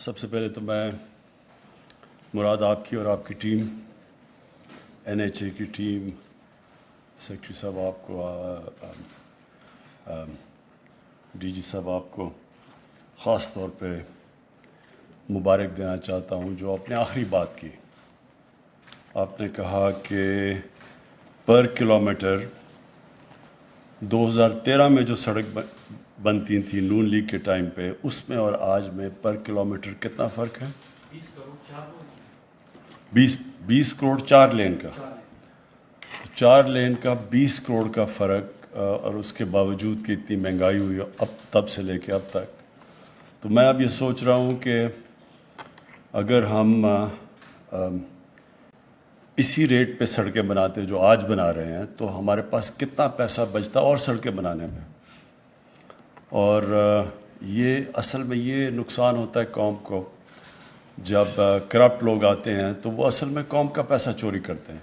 سب سے پہلے تو میں مراد آپ کی اور آپ کی ٹیم NHA کی ٹیم سیکرٹری صاحب آپ کو DG صاحب آپ کو خاص طور پہ مبارک دینا چاہتا ہوں جو آپ نے آخری بات کی. آپ نے کہا کہ پر کلومیٹر 2013 میں جو سڑک بنتی تھی نون لیگ کے ٹائم پہ اس میں اور آج میں پر کلومیٹر کتنا فرق ہے؟ 20 کروڑ 4 لین کا. 4 لین کا 20 کروڑ کا فرق اور اس کے باوجود کہ اتنی مہنگائی ہوئی اب تب سے لے کے اب تک. تو میں اب یہ سوچ رہا ہوں کہ اگر ہم اسی ریٹ پہ سڑکیں بناتے جو آج بنا رہے ہیں تو ہمارے پاس کتنا پیسہ بچتا اور سڑکیں بنانے میں. اور یہ اصل میں یہ نقصان ہوتا ہے قوم کو جب کرپٹ لوگ آتے ہیں تو وہ اصل میں قوم کا پیسہ چوری کرتے ہیں.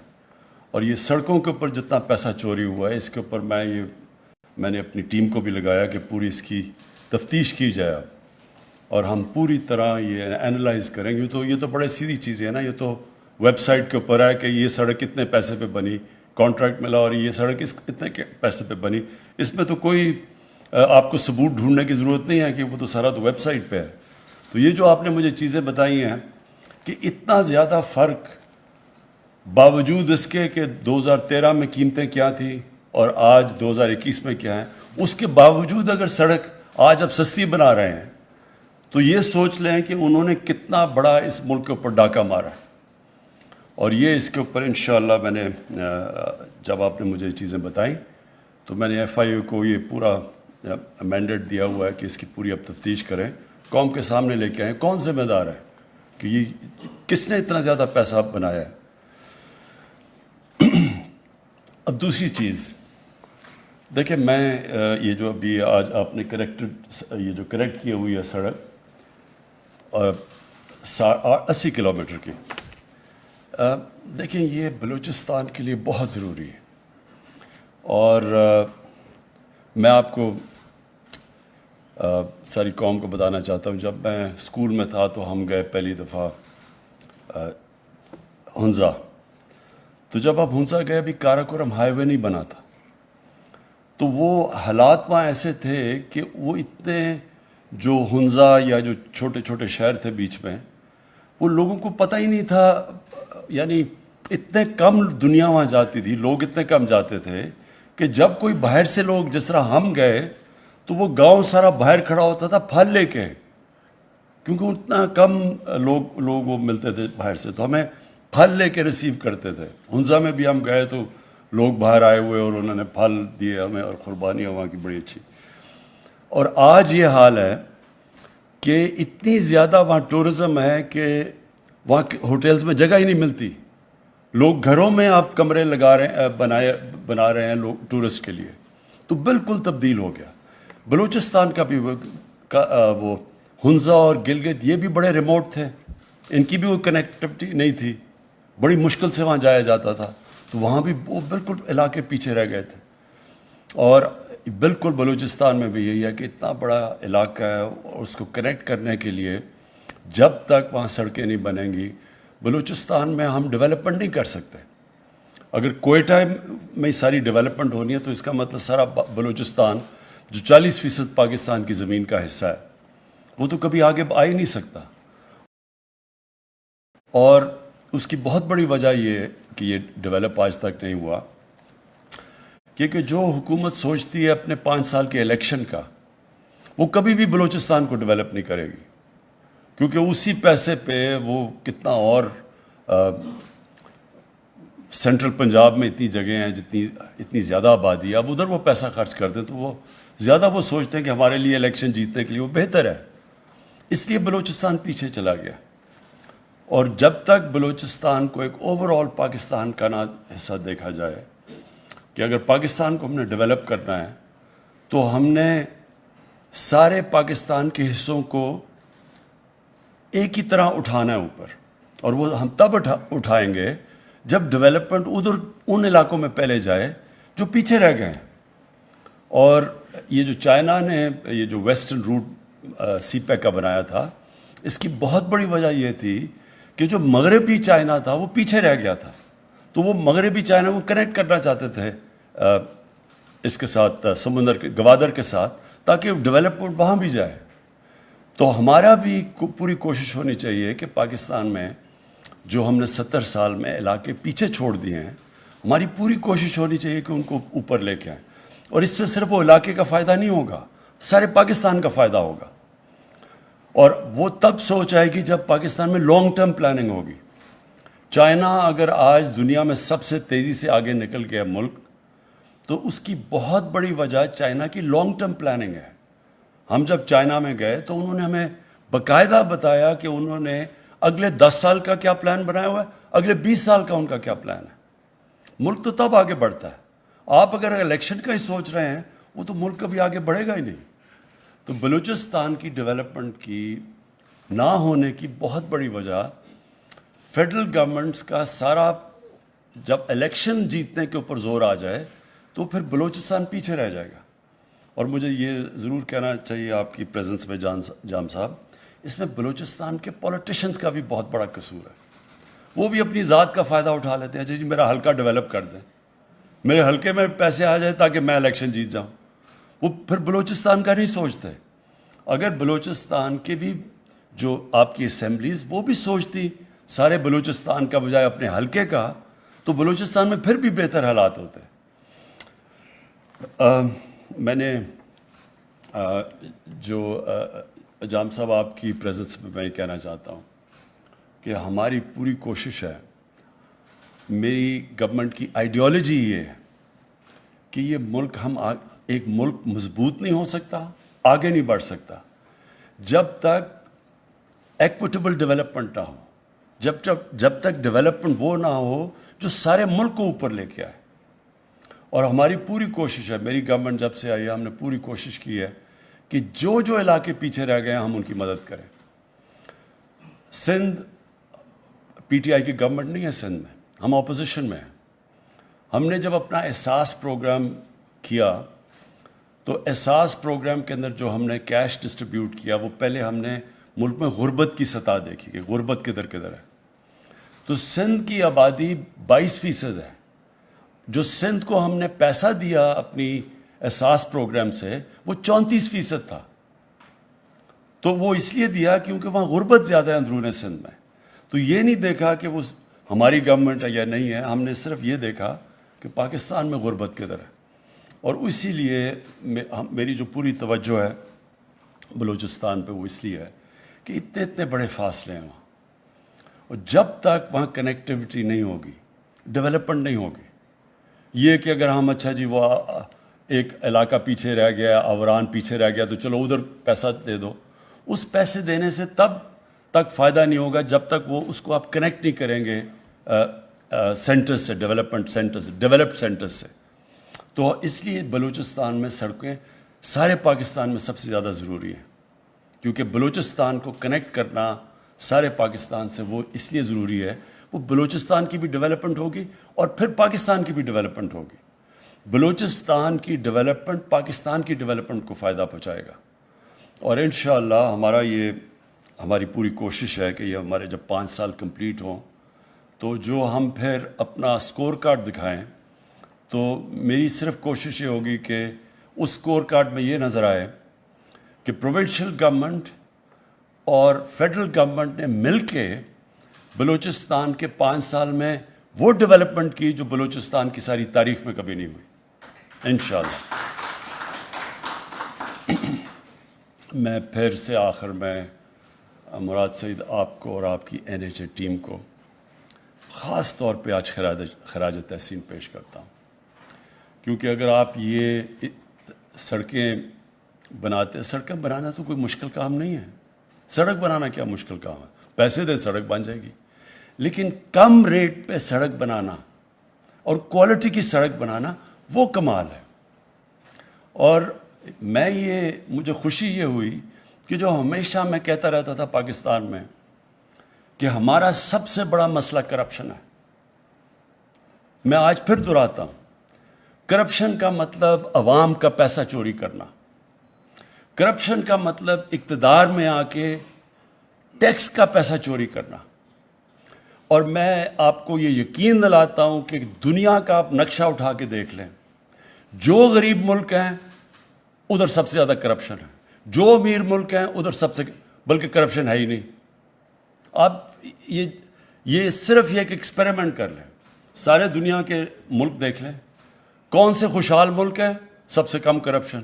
اور یہ سڑکوں کے اوپر جتنا پیسہ چوری ہوا ہے اس کے اوپر میں نے اپنی ٹیم کو بھی لگایا کہ پوری اس کی تفتیش کی جائے اب اور ہم پوری طرح یہ اینالائز کریں گے. یہ تو بڑے سیدھی چیزیں ہیں نا. یہ تو ویب سائٹ کے اوپر ہے کہ یہ سڑک کتنے پیسے پہ بنی, کانٹریکٹ ملا اور یہ سڑک اتنے پیسے پہ بنی. اس میں تو کوئی آپ کو ثبوت ڈھونڈنے کی ضرورت نہیں ہے کہ وہ تو سارا تو ویب سائٹ پہ ہے. تو یہ جو آپ نے مجھے چیزیں بتائی ہیں کہ اتنا زیادہ فرق باوجود اس کے کہ 2013 میں قیمتیں کیا تھیں اور آج 2021 میں کیا ہیں, اس کے باوجود اگر سڑک آج اب سستی بنا رہے ہیں تو یہ سوچ لیں کہ انہوں نے کتنا بڑا اس ملک کے اوپر ڈاکہ مارا. اور یہ اس کے اوپر انشاءاللہ میں نے جب آپ نے مجھے چیزیں بتائیں تو میں نے FIA کو یہ پورا مینڈیٹ دیا ہوا ہے کہ اس کی پوری اب تفتیش کریں, قوم کے سامنے لے کے آئیں کون ذمہ دار ہے کہ یہ کس نے اتنا زیادہ پیسہ بنایا ہے. اب دوسری چیز دیکھیں, میں یہ جو ابھی آج آپ نے یہ جو کریکٹ کی ہوئی ہے سڑک 80 کلومیٹر کی, دیکھیں یہ بلوچستان کے لیے بہت ضروری ہے. اور میں آپ کو ساری قوم کو بتانا چاہتا ہوں, جب میں اسکول میں تھا تو ہم گئے پہلی دفعہ ہنزا. تو جب آپ ہنزا گئے ابھی کاراکورم ہائی وے نہیں بنا تھا تو وہ حالات وہاں ایسے تھے کہ وہ اتنے جو ہنزا یا جو چھوٹے چھوٹے شہر تھے بیچ میں وہ لوگوں کو پتہ ہی نہیں تھا, یعنی اتنے کم دنیا وہاں جاتی تھی, لوگ اتنے کم جاتے تھے کہ جب کوئی باہر سے لوگ جس طرح ہم گئے تو وہ گاؤں سارا باہر کھڑا ہوتا تھا پھل لے کے, کیونکہ اتنا کم لوگ وہ ملتے تھے باہر سے, تو ہمیں پھل لے کے ریسیو کرتے تھے. ہنزا میں بھی ہم گئے تو لوگ باہر آئے ہوئے اور انہوں نے پھل دیے ہمیں اور قربانیاں وہاں کی بڑی اچھی. اور آج یہ حال ہے کہ اتنی زیادہ وہاں ٹورزم ہے کہ وہاں ہوٹلز میں جگہ ہی نہیں ملتی. لوگ گھروں میں آپ کمرے بنا رہے ہیں لوگ ٹورسٹ کے لیے. تو بالکل تبدیل ہو گیا. بلوچستان کا بھی وہ ہنزا اور گلگت یہ بھی بڑے ریموٹ تھے, ان کی بھی وہ کنیکٹیوٹی نہیں تھی, بڑی مشکل سے وہاں جایا جاتا تھا. تو وہاں بھی وہ بالکل علاقے پیچھے رہ گئے تھے. اور بالکل بلوچستان میں بھی یہی ہے کہ اتنا بڑا علاقہ ہے اور اس کو کنیکٹ کرنے کے لیے جب تک وہاں سڑکیں نہیں بنیں گی بلوچستان میں ہم ڈیولپمنٹ نہیں کر سکتے. اگر کوئٹہ میں ساری ڈیولپمنٹ ہونی ہے تو اس کا مطلب سارا بلوچستان جو 40% پاکستان کی زمین کا حصہ ہے وہ تو کبھی آگے آ ہی نہیں سکتا. اور اس کی بہت بڑی وجہ یہ ہے کہ یہ ڈیولپ آج تک نہیں ہوا کیونکہ جو حکومت سوچتی ہے اپنے 5 سال کے الیکشن کا وہ کبھی بھی بلوچستان کو ڈیولپ نہیں کرے گی, کیونکہ اسی پیسے پہ وہ کتنا اور سینٹرل پنجاب میں اتنی جگہیں ہیں اتنی زیادہ آبادی ہے, اب ادھر وہ پیسہ خرچ کر دیں تو وہ زیادہ وہ سوچتے ہیں کہ ہمارے لیے الیکشن جیتنے کے لیے وہ بہتر ہے. اس لیے بلوچستان پیچھے چلا گیا. اور جب تک بلوچستان کو ایک اوور آل پاکستان کا حصہ دیکھا جائے کہ اگر پاکستان کو ہم نے ڈیولپ کرنا ہے تو ہم نے سارے پاکستان کے حصوں کو ایک ہی طرح اٹھانا ہے اوپر, اور وہ ہم تب اٹھائیں گے جب ڈیولپمنٹ ادھر ان علاقوں میں پہلے جائے جو پیچھے رہ گئے ہیں. اور یہ جو چائنا نے یہ جو ویسٹرن روٹ سی پیک کا بنایا تھا اس کی بہت بڑی وجہ یہ تھی کہ جو مغربی چائنا تھا وہ پیچھے رہ گیا تھا، تو وہ مغربی چائنا کو کنیکٹ کرنا چاہتے تھے اس کے ساتھ، سمندر کے گوادر کے ساتھ، تاکہ ڈیولپمنٹ وہاں بھی جائے۔ تو ہمارا بھی پوری کوشش ہونی چاہیے کہ پاکستان میں جو ہم نے 70 سال میں علاقے پیچھے چھوڑ دیے ہیں، ہماری پوری کوشش ہونی چاہیے کہ ان کو اوپر لے کے آئیں، اور اس سے صرف وہ علاقے کا فائدہ نہیں ہوگا، سارے پاکستان کا فائدہ ہوگا۔ اور وہ تب سوچ آئے گی جب پاکستان میں لانگ ٹرم پلاننگ ہوگی۔ چائنا اگر آج دنیا میں سب سے تیزی سے آگے نکل گیا ملک، تو اس کی بہت بڑی وجہ چائنا کی لانگ ٹرم پلاننگ ہے۔ ہم جب چائنا میں گئے تو انہوں نے ہمیں باقاعدہ بتایا کہ انہوں نے اگلے 10 سال کا کیا پلان بنایا ہوا ہے، اگلے 20 سال کا ان کا کیا پلان ہے۔ ملک تو تب آگے بڑھتا ہے، آپ اگر الیکشن کا ہی سوچ رہے ہیں وہ تو ملک کبھی آگے بڑھے گا ہی نہیں۔ تو بلوچستان کی ڈیولپمنٹ کی نہ ہونے کی بہت بڑی وجہ فیڈرل گورنمنٹس کا سارا، جب الیکشن جیتنے کے اوپر زور آ جائے تو پھر بلوچستان پیچھے رہ جائے گا۔ اور مجھے یہ ضرور کہنا چاہیے آپ کی پریزنس میں جام صاحب، اس میں بلوچستان کے پولیٹیشنز کا بھی بہت بڑا قصور ہے۔ وہ بھی اپنی ذات کا فائدہ اٹھا لیتے ہیں، جی میرا حلقہ ڈیولپ کر دیں، میرے حلقے میں پیسے آ جائے تاکہ میں الیکشن جیت جاؤں۔ وہ پھر بلوچستان کا نہیں سوچتے۔ اگر بلوچستان کے بھی جو آپ کی اسمبلیز وہ بھی سوچتی سارے بلوچستان کا بجائے اپنے حلقے کا، تو بلوچستان میں پھر بھی بہتر حالات ہوتے۔ میں نے جو جام صاحب آپ کی پریزنس میں یہ کہنا چاہتا ہوں کہ ہماری پوری کوشش ہے، میری گورنمنٹ کی آئیڈیالوجی یہ ہے کہ یہ ملک ایک ملک مضبوط نہیں ہو سکتا، آگے نہیں بڑھ سکتا جب تک ایکویٹیبل ڈیولپمنٹ نہ ہو، جب تک ڈیولپمنٹ وہ نہ ہو جو سارے ملک کو اوپر لے کے آئے۔ اور ہماری پوری کوشش ہے، میری گورنمنٹ جب سے آئی ہے ہم نے پوری کوشش کی ہے کہ جو علاقے پیچھے رہ گئے ہیں ہم ان کی مدد کریں۔ سندھ پی ٹی آئی کی گورنمنٹ نہیں ہے، سندھ میں ہم اپوزیشن میں ہیں۔ ہم نے جب اپنا احساس پروگرام کیا تو احساس پروگرام کے اندر جو ہم نے کیش ڈسٹریبیوٹ کیا، وہ پہلے ہم نے ملک میں غربت کی سطح دیکھی کہ غربت کدھر کدھر ہے۔ تو سندھ کی آبادی 22% ہے۔ جو سندھ کو ہم نے پیسہ دیا اپنی احساس پروگرام سے، وہ 34% تھا۔ تو وہ اس لیے دیا کیونکہ وہاں غربت زیادہ ہے اندرون سندھ میں۔ تو یہ نہیں دیکھا کہ وہ ہماری گورنمنٹ ہے یا نہیں ہے، ہم نے صرف یہ دیکھا کہ پاکستان میں غربت کدھر ہے۔ اور اسی لیے میری جو پوری توجہ ہے بلوچستان پہ وہ اس لیے ہے کہ اتنے بڑے فاصلے ہیں وہاں، اور جب تک وہاں کنیکٹیوٹی نہیں ہوگی، ڈیولپمنٹ نہیں ہوگی۔ یہ کہ اگر ہم اچھا جی وہ ایک علاقہ پیچھے رہ گیا، اوران پیچھے رہ گیا تو چلو ادھر پیسہ دے دو، اس پیسے دینے سے تب تک فائدہ نہیں ہوگا جب تک وہ اس کو آپ کنیکٹ نہیں کریں گے سینٹر سے، ڈیولپمنٹ سینٹر سے، ڈیولپڈ سینٹر سے۔ تو اس لیے بلوچستان میں سڑکیں سارے پاکستان میں سب سے زیادہ ضروری ہیں، کیونکہ بلوچستان کو کنیکٹ کرنا سارے پاکستان سے وہ اس لیے ضروری ہے، وہ بلوچستان کی بھی ڈیولپمنٹ ہوگی اور پھر پاکستان کی بھی ڈیولپمنٹ ہوگی۔ بلوچستان کی ڈیولپمنٹ پاکستان کی ڈیولپمنٹ کو فائدہ پہنچائے گا، اور انشاءاللہ ہماری پوری کوشش ہے کہ یہ ہمارے جب 5 سال کمپلیٹ ہوں تو جو ہم پھر اپنا سکور کارڈ دکھائیں، تو میری صرف کوشش یہ ہوگی کہ اس سکور کارڈ میں یہ نظر آئے کہ پروونشل گورنمنٹ اور فیڈرل گورنمنٹ نے مل کے بلوچستان کے 5 سال میں وہ ڈیولپمنٹ کی جو بلوچستان کی ساری تاریخ میں کبھی نہیں ہوئی انشاءاللہ۔ میں پھر سے آخر میں مراد سعید آپ کو اور آپ کی NHA ٹیم کو خاص طور پہ آج خراج تحسین پیش کرتا ہوں، کیونکہ اگر آپ یہ سڑکیں بنانا تو کوئی مشکل کام نہیں ہے۔ سڑک بنانا کیا مشکل کام ہے، پیسے دیں سڑک بن جائے گی، لیکن کم ریٹ پہ سڑک بنانا اور کوالٹی کی سڑک بنانا وہ کمال ہے۔ اور مجھے خوشی یہ ہوئی کہ جو ہمیشہ میں کہتا رہتا تھا پاکستان میں کہ ہمارا سب سے بڑا مسئلہ کرپشن ہے، میں آج پھر دہراتا ہوں، کرپشن کا مطلب عوام کا پیسہ چوری کرنا، کرپشن کا مطلب اقتدار میں آ کے ٹیکس کا پیسہ چوری کرنا. اور میں آپ کو یہ یقین دلاتا ہوں کہ دنیا کا آپ نقشہ اٹھا کے دیکھ لیں, جو غریب ملک ہیں ادھر سب سے زیادہ کرپشن ہے, جو امیر ملک ہیں ادھر سب سے, بلکہ کرپشن ہے ہی نہیں. آپ یہ صرف یہ ایک ایکسپیریمنٹ کر لیں, سارے دنیا کے ملک دیکھ لیں, کون سے خوشحال ملک ہیں سب سے کم کرپشن,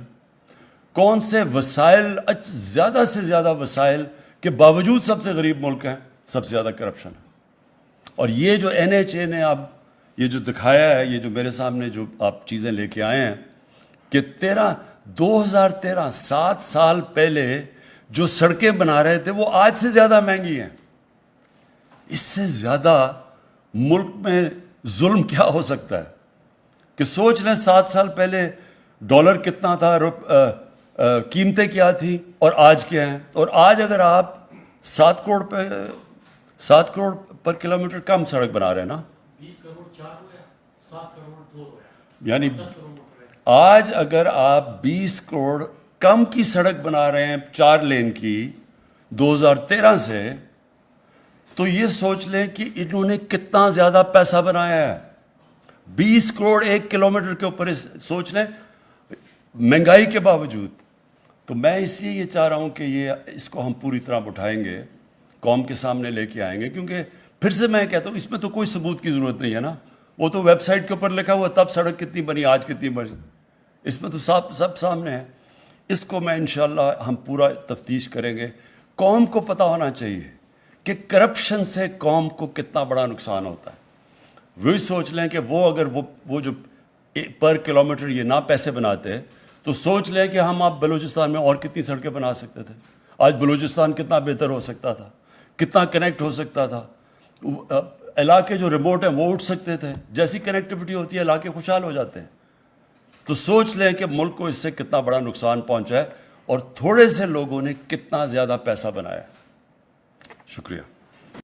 کون سے وسائل زیادہ سے زیادہ وسائل کے باوجود سب سے غریب ملک ہیں سب سے زیادہ کرپشن ہے. اور یہ جو NHA نے اب یہ جو دکھایا ہے, یہ جو میرے سامنے جو آپ چیزیں لے کے آئے ہیں کہ 2013 7 سال پہلے جو سڑکیں بنا رہے تھے وہ آج سے زیادہ مہنگی ہیں. اس سے زیادہ ملک میں ظلم کیا ہو سکتا ہے کہ سوچ لیں 7 سال پہلے ڈالر کتنا تھا, قیمتیں کیا تھی اور آج کیا ہیں. اور آج اگر آپ 7 کروڑ پر کلومیٹر کم سڑک بنا رہے ہیں نا, 20 کروڑ 4 ہو یا 7 کروڑ 2 ہو یعنی آج اگر آپ 20 کروڑ کم کی سڑک بنا رہے ہیں 4 لین کی 2013 سے, تو یہ سوچ لیں کہ انہوں نے کتنا زیادہ پیسہ بنایا ہے. 20 کروڑ 1 کلومیٹر کے اوپر سوچ لیں مہنگائی کے باوجود. تو میں اس لیے یہ چاہ رہا ہوں کہ اس کو ہم پوری طرح اٹھائیں گے, قوم کے سامنے لے کے آئیں گے, کیونکہ پھر سے میں کہتا ہوں اس میں تو کوئی ثبوت کی ضرورت نہیں ہے نا, وہ تو ویب سائٹ کے اوپر لکھا ہوا تب سڑک کتنی بنی آج کتنی بنی, اس میں تو سب سامنے ہے. اس کو میں انشاءاللہ ہم پورا تفتیش کریں گے. قوم کو پتہ ہونا چاہیے کہ کرپشن سے قوم کو کتنا بڑا نقصان ہوتا ہے. وہی سوچ لیں کہ وہ اگر وہ جو پر کلومیٹر یہ نہ پیسے بناتے تو سوچ لیں کہ ہم آپ بلوچستان میں اور کتنی سڑکیں بنا سکتے تھے. آج بلوچستان کتنا بہتر ہو سکتا تھا, کتنا کنیکٹ ہو سکتا تھا. علاقے جو ریموٹ ہیں وہ اٹھ سکتے تھے. جیسی کنیکٹیوٹی ہوتی ہے علاقے خوشحال ہو جاتے ہیں. تو سوچ لیں کہ ملک کو اس سے کتنا بڑا نقصان پہنچا ہے اور تھوڑے سے لوگوں نے کتنا زیادہ پیسہ بنایا. شکریہ.